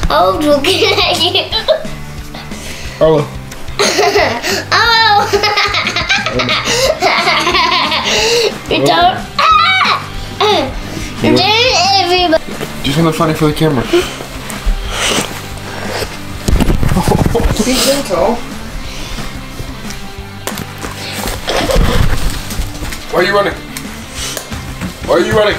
I was looking at you. Arlo. Oh! You're done. You're doing everybody. Do something funny for the camera. Be gentle. Why are you running? Why are you running?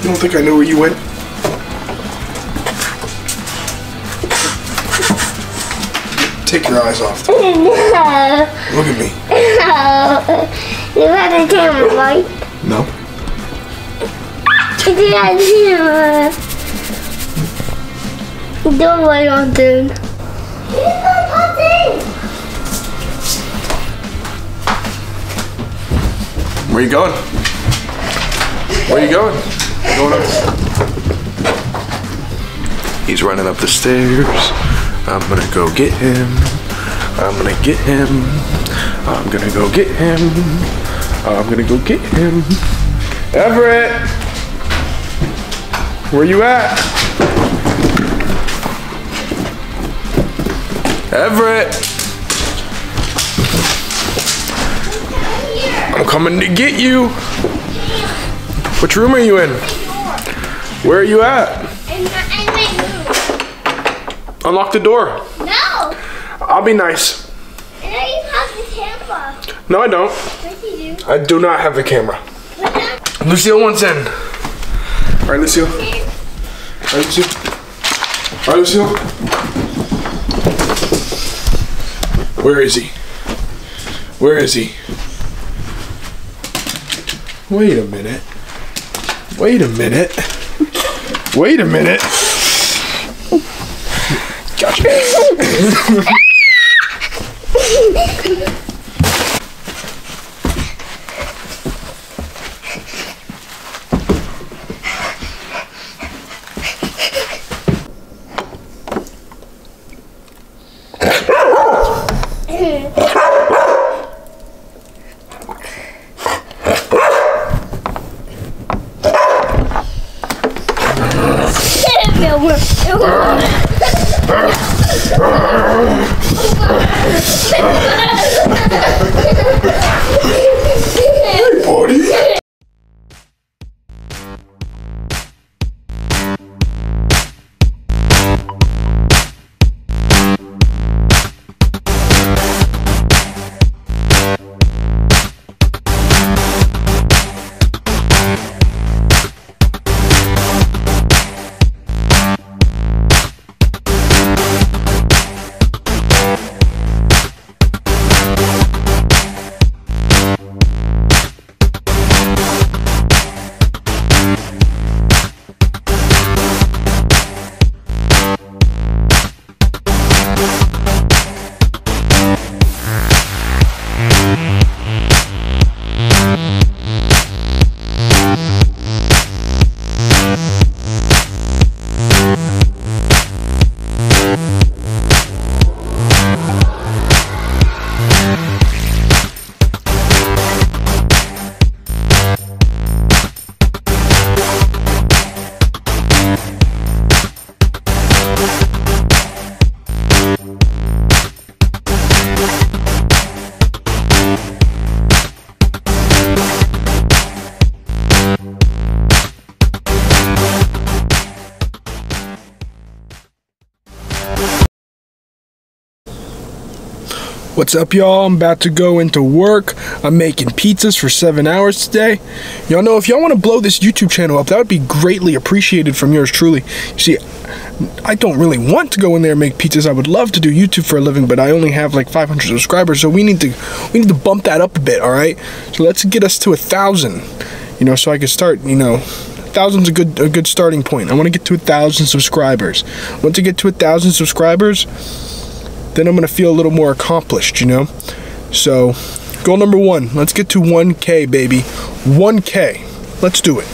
You don't think I knew where you went? Take your eyes off. Look at me. You had a camera, right? No. You had a camera. Don't worry, I'm doing. Where you going? Where you going? Going up. He's running up the stairs. I'm gonna go get him. I'm gonna get him. I'm gonna go get him. I'm gonna go get him. Everett! Where you at? Everett! I'm coming to get you. Which room are you in? Where are you at? In my room. Unlock the door. No! I'll be nice. I know you have the camera. No, I don't. Yes, you do. I do not have the camera. Lucille wants in. All right, Lucille. All right, Lucille. All right, Lucille. Where is he? Where is he? Wait a minute. Wait a minute. Wait a minute. Gotcha. Parody. What's up, y'all? I'm about to go into work. I'm making pizzas for 7 hours today. Y'all know, if y'all want to blow this YouTube channel up, that would be greatly appreciated from yours truly. You see, I don't really want to go in there and make pizzas. I would love to do YouTube for a living, but I only have like 500 subscribers, so we need to bump that up a bit, all right? So let's get us to 1,000, you know, so I can start, you know. 1,000's a good starting point. I want to get to 1,000 subscribers. Once I get to 1,000 subscribers, then I'm gonna feel a little more accomplished, you know? So, goal number 1, let's get to 1K, baby. 1K, let's do it.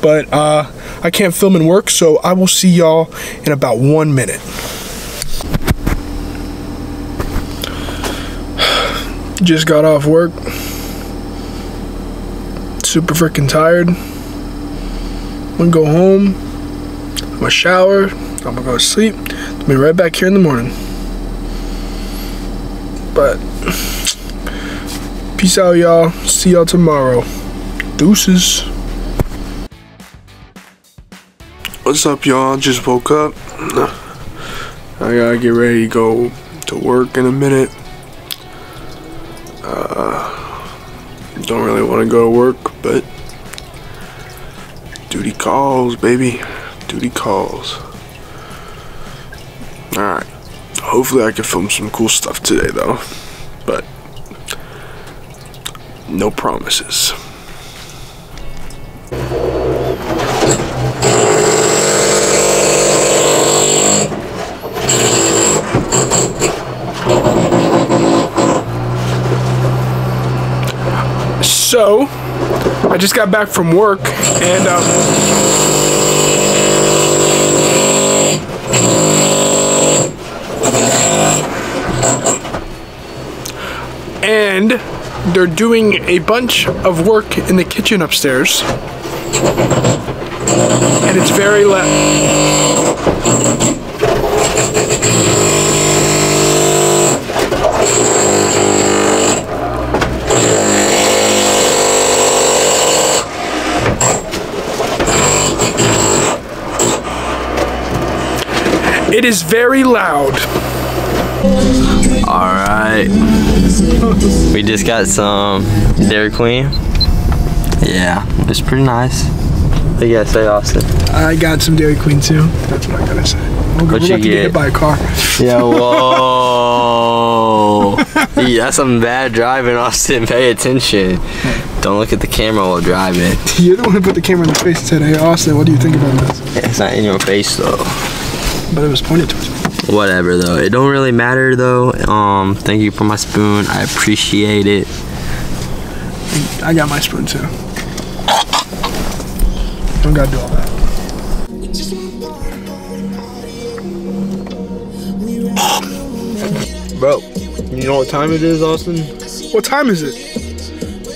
But I can't film and work, so I will see y'all in about 1 minute. Just got off work. Super freaking tired. I'm gonna go home. I'm gonna shower. I'm gonna go to sleep. I'll be right back here in the morning. But peace out, y'all. See y'all tomorrow. Deuces. What's up, y'all? Just woke up. I gotta get ready to go to work in a minute. Don't really want to go to work, but duty calls, baby. Duty calls. Alright. Hopefully I can film some cool stuff today, though. But no promises. So, I just got back from work and they're doing a bunch of work in the kitchen upstairs, and it's very loud. It is very loud. Alright. We just got some Dairy Queen. Yeah, it's pretty nice. What you gotta say, Austin? I got some Dairy Queen too. That's what I gotta say. We're about to get hit by a car. Yeah, whoa. Yeah, that's some bad driving, Austin. Pay attention. Don't look at the camera while driving. You're the one who put the camera in the face and said, "Hey, Austin, what do you think about this?" It's not in your face though. But it was pointed towards me. Whatever though. It don't really matter though. Thank you for my spoon. I appreciate it. I got my spoon too. Don't gotta do all that. Bro, you know what time it is, Austin? What time is it?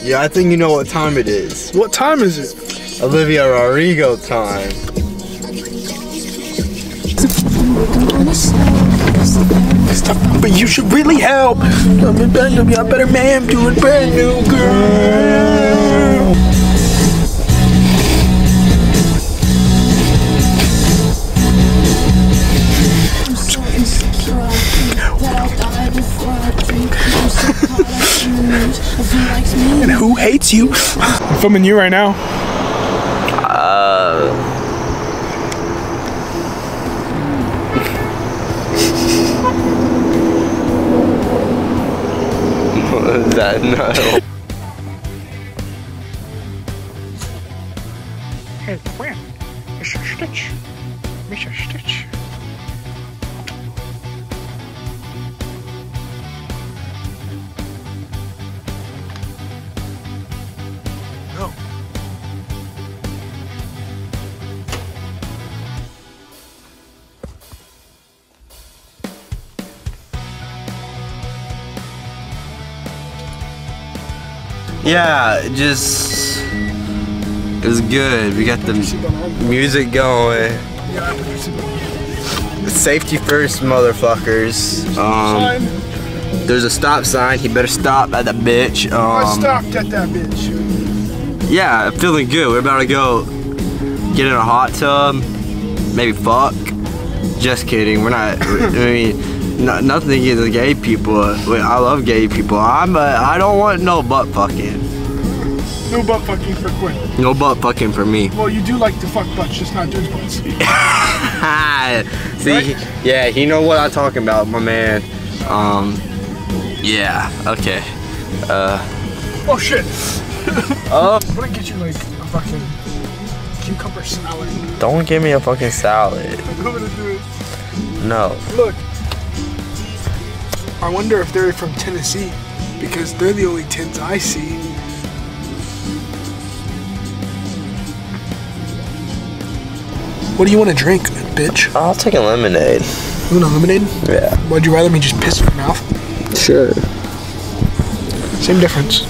Yeah, I think you know what time it is. What time is it? Olivia Rodrigo time. But you should really help. I'm a better man to a brand new girl. And who hates you? I'm filming you right now. That no. Hey, Quinn, Mr. Stitch. Mr. Stitch. No. Yeah, it was good. We got the music going. Safety first, motherfuckers. There's a stop sign. He better stop at that bitch. I stopped at that bitch. Yeah, feeling good. We're about to go get in a hot tub. Maybe fuck. Just kidding. We're not. I mean, nothing against gay people. I love gay people. I don't want no butt fucking. No butt fucking for Quinn. No butt fucking for me. Well, you do like to fuck butts, just not dudes' butts. See, right? Yeah, he know what I'm talking about, my man. Yeah, okay. Oh shit. Oh. I'm gonna get you like a fucking cucumber salad. Don't give me a fucking salad. I'm gonna do it. No. Look. I wonder if they're from Tennessee, because they're the only tins I see. What do you want to drink, bitch? I'll take a lemonade. You want a lemonade? Yeah. Would you rather me just piss in your mouth? Sure. Same difference.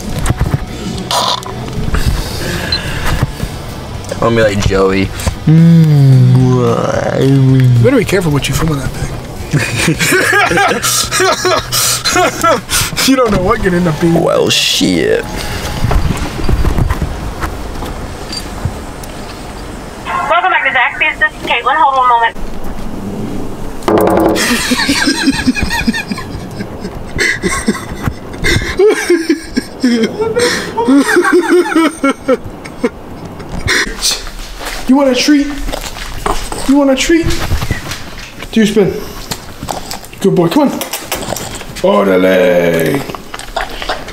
I'm gonna be like Joey. You better be careful what you film on that thing. You don't know what could end up being. Well, shit. Welcome back to Zaxby's. This is Caitlin. Hold one moment. You want a treat? You want a treat? Do your spin. Good boy, come on. Orderly.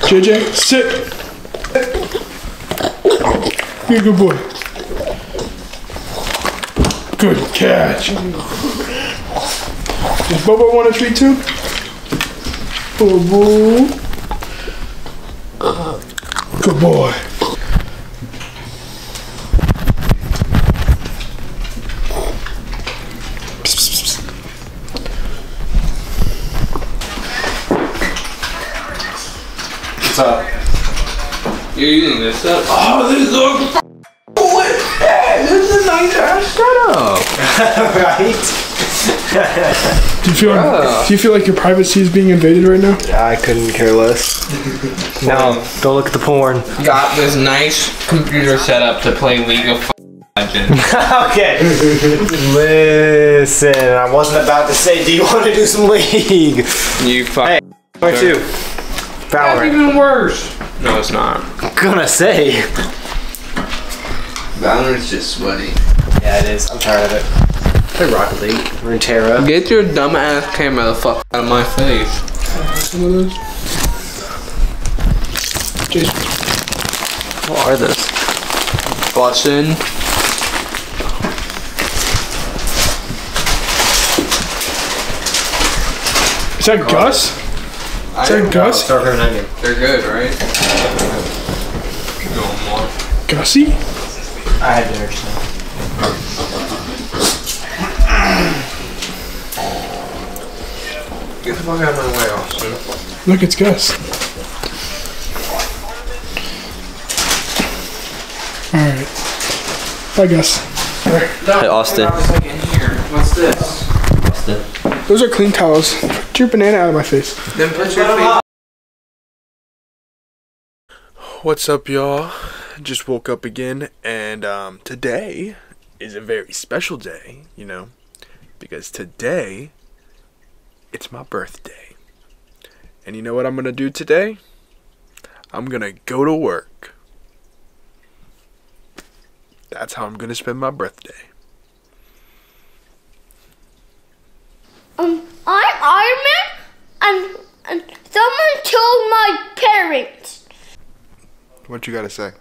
JJ, sit. You're a good boy. Good catch. Does Bobo want a treat too? Bobo. Good boy. What's up? You're using this stuff? Oh, this is this is a nice ass setup. Right? Do you feel like your privacy is being invaded right now? I couldn't care less. No, go look at the porn. Got this nice computer set up to play League of Legends. Okay. Listen, I wasn't about to say, do you want to do some League? You fuck. Hey, where to? That's Valorant. even worse. No, it's not. Gonna say. Valorant's just sweaty. Yeah, it is. I'm tired of it. Play Rocket League. Runeterra. Get your dumb ass camera the fuck out of my face. Some of those. Jason. What are those? Bussin'. Is that Gus? Is that Gus? They're good, right? No more. Gussie? I had dinner just now. Get the fuck out of my way, Austin. Look, it's Gus. Alright. Bye, Gus. Hey, Austin. What's this? Those are clean towels. Get your banana out of my face. Then put your face. What's up, y'all? Just woke up again, and today is a very special day, you know, because today it's my birthday. And you know what I'm gonna do today? I'm gonna go to work. That's how I'm gonna spend my birthday. I'm Iron Man, and someone killed my parents. What you gotta say?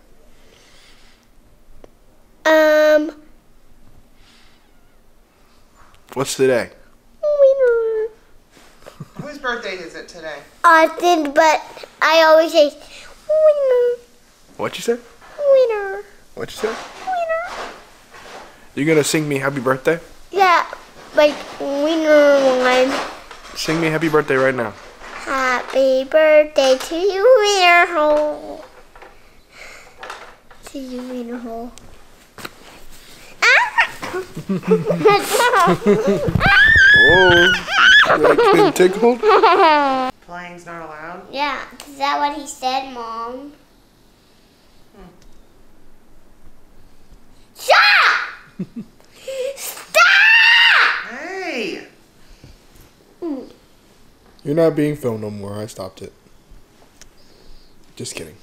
What's today? Whose birthday is it today? Austin, but I always say winner, What you say? winner, What you say? winner. You gonna sing me happy birthday? Yeah, like winner one. Sing me happy birthday right now. Happy birthday to you, winner hole. To you, winner hole. Oh, like been tickled? Playing's not allowed. Yeah, is that what he said, Mom? Stop! Stop! Hey! You're not being filmed no more. I stopped it. Just kidding.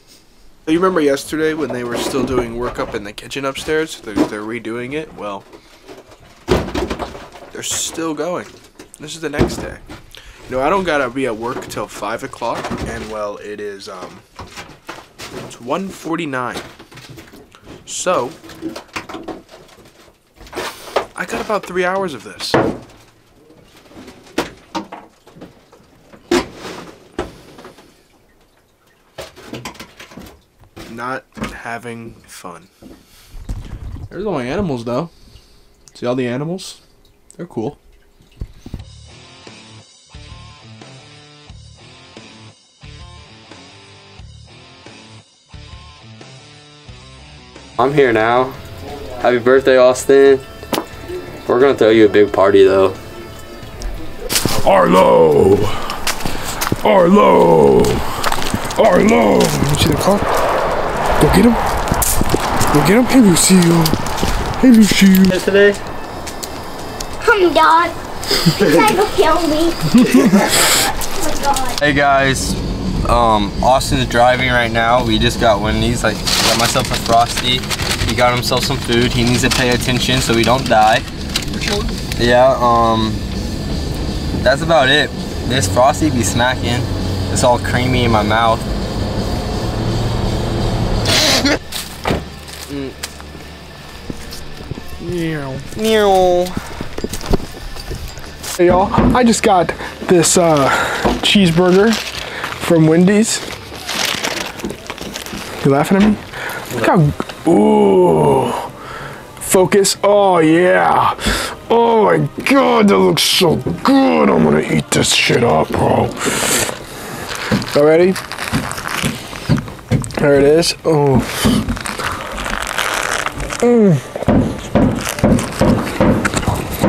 You remember yesterday when they were still doing work up in the kitchen upstairs? They're redoing it. Well, they're still going. This is the next day. You know, I don't gotta be at work till 5 o'clock, and well, it is it's 1:49. So I got about 3 hours of this. Not having fun. There's all my animals though. See all the animals? They're cool. I'm here now. Happy birthday, Austin. We're gonna throw you a big party though. Arlo! Arlo! Arlo! You see the car? Go get him. Go get him. Hey, Lucille. Hey, Lucille. Today? I'm done. Try to kill me. Oh my god. Hey guys, Austin's driving right now. We just got Wendy's. Like, got myself a Frosty. He got himself some food. He needs to pay attention so we don't die. Yeah, that's about it. This Frosty be smacking. It's all creamy in my mouth. Meow. Meow. Hey y'all, I just got this cheeseburger from Wendy's. You laughing at me? Look how, ooh. Focus, oh yeah. Oh my god, that looks so good. I'm gonna eat this shit up, bro. Y'all ready? There it is. Oh.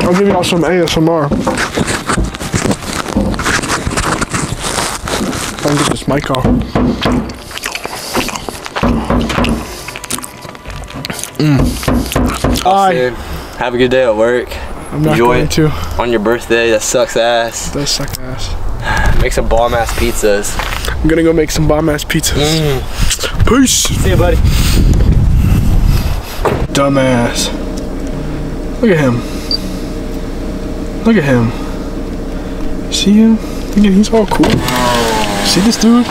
I'll give y'all some ASMR. If I can get this mic off. Austin, have a good day at work. I'm not Enjoy going it to. on your birthday. That sucks ass. That does suck ass. Make some bomb ass pizzas. I'm gonna go make some bomb ass pizzas. Peace. See you, buddy. Dumbass. Look at him. Look at him. See him? Look at, he's all cool. See this dude?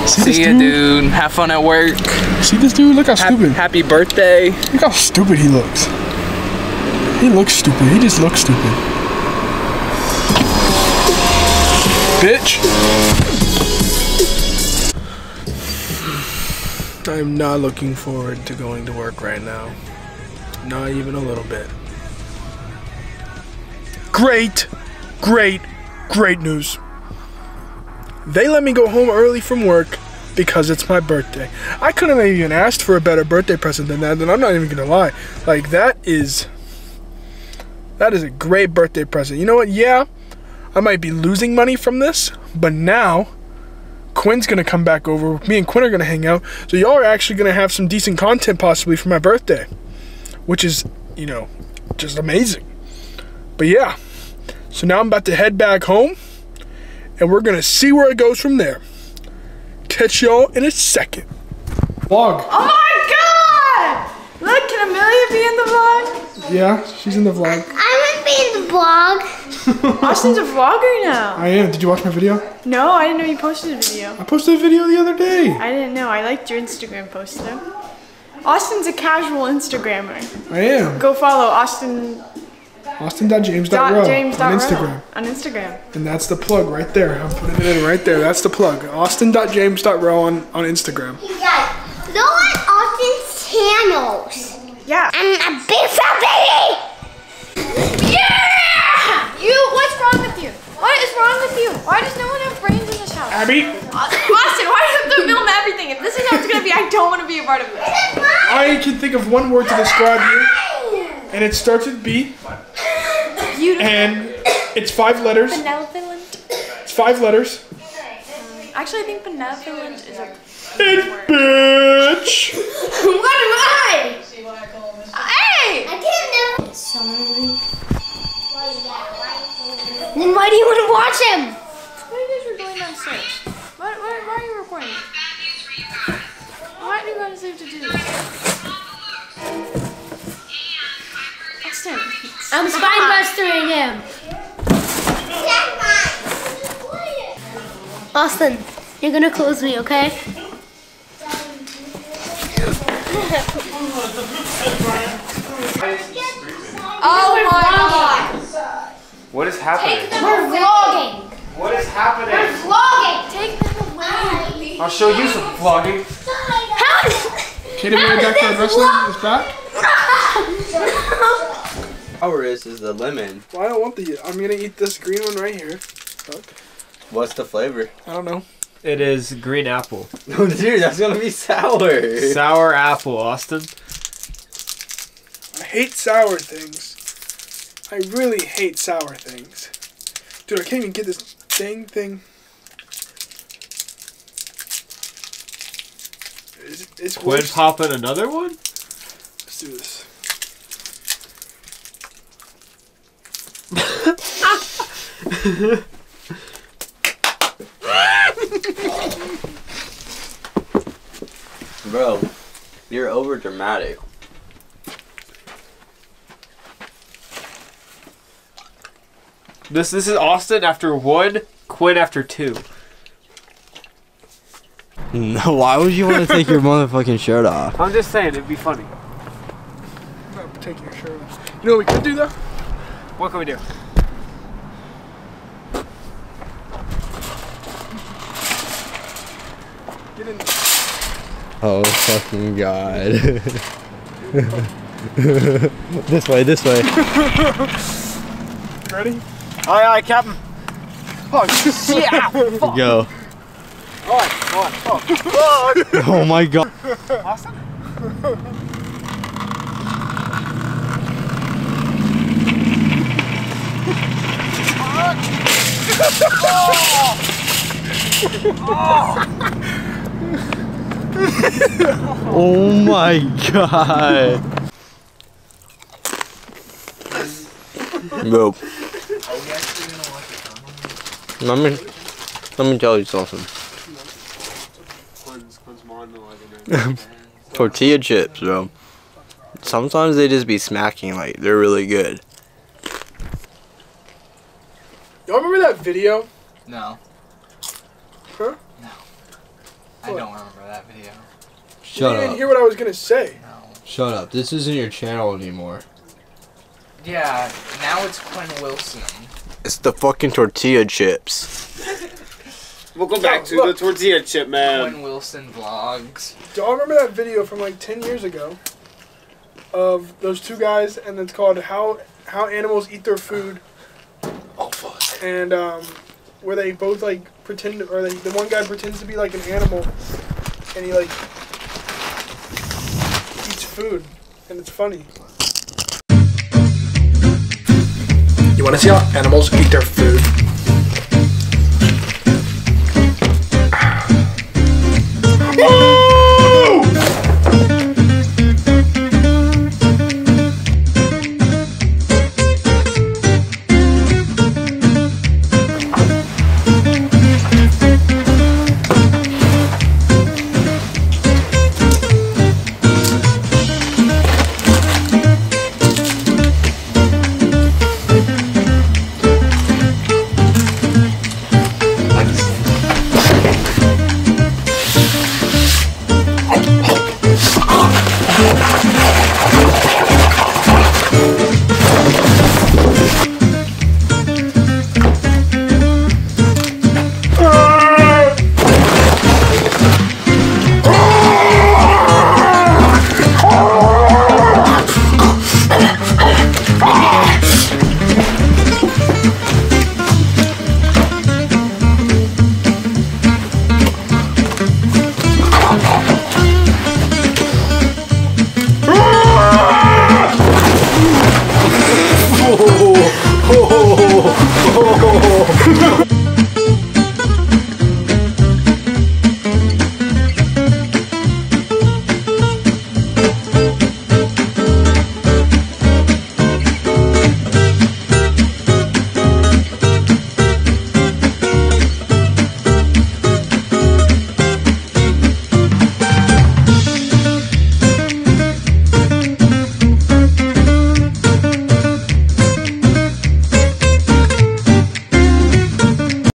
See ya, dude. Have fun at work. See this dude? Look how stupid. Happy birthday. Look how stupid he looks. He looks stupid. He just looks stupid. Bitch. I am not looking forward to going to work right now. Not even a little bit. Great, great, great news. They let me go home early from work because it's my birthday. I couldn't have even asked for a better birthday present than that, and I'm not even gonna lie. Like, that is a great birthday present. You know what? Yeah, I might be losing money from this, but now Quinn's gonna come back over. Me and Quinn are gonna hang out. So y'all are actually gonna have some decent content possibly for my birthday, which is, you know, just amazing. But yeah, so now I'm about to head back home, and we're gonna see where it goes from there. Catch y'all in a second. Vlog. Oh my god! Look, can Amelia be in the vlog? Yeah, she's in the vlog. I want to be in the vlog. Austin's a vlogger now. I am. Did you watch my video? No, I didn't know you posted a video. I posted a video the other day. I didn't know. I liked your Instagram post though. Austin's a casual Instagrammer. I am. Go follow Austin. Austin.james.row on Instagram. On Instagram. And that's the plug right there. I'm putting it in right there. That's the plug. Austin.james.row on Instagram. You guys, go on Austin's channels. Yeah. I'm a big fat baby. Yeah! What's wrong with you? What is wrong with you? Why does no one have brains in this house? Abby? Austin, why do you have to film everything? If this is how it's gonna be, I don't want to be a part of this. I can think of one word to describe you, and it starts with B, Beautiful. and it's 5 letters. Benevolent. It's 5 letters. Actually, I think benevolent is a It's bitch. What am I? Hey! I can't know. Sorry. Then why do you want to watch him? What are you guys doing downstairs? Why are you recording? Why do you guys have to do this? Austin. I'm spine-bustering him. Austin, you're gonna close me, okay? Oh my god! What is happening? We're vlogging. What is happening? Vlogging. Take them away. I'll show you some vlogging. How? Katie, my backyard wrestling is back. Ours is the lemon. Well, I don't want the. I'm gonna eat this green one right here. Fuck. What's the flavor? I don't know. It is green apple. Oh, dude, that's gonna be sour. Sour apple, Austin. hate sour things. I really hate sour things. Dude, I can't even get this dang thing. It's Quinn worse. popping another one? Let's do this. Bro, you're over dramatic. This is Austin after 1, Quinn after 2. No, why would you want to take your motherfucking shirt off? I'm just saying, it'd be funny. I'm not taking your shirt off. You know what we could do though? What can we do? Get in. Oh fucking god. This way, this way. Ready? Aye, aye, Captain. Oh shit! Fuck. Go. Alright. Oh my god. Austin? Oh my god. Bro. Let me tell you something. Tortilla chips, bro. Sometimes they just be smacking, like they're really good. Y'all remember that video? No. Huh? No. I don't remember that video. You Shut didn't even up. hear what I was gonna say. No. Shut up. This isn't your channel anymore. Yeah, now it's Quinn Wilson. It's the fucking tortilla chips. We'll go back to the tortilla chip, Quinn Wilson vlogs. Do y'all remember that video from like 10 years ago? Of those two guys, and it's called How Animals Eat Their Food. Oh fuck. And where they both like pretend, or the one guy pretends to be like an animal, and he like eats food, and it's funny. You want to see how animals eat their food? Oh,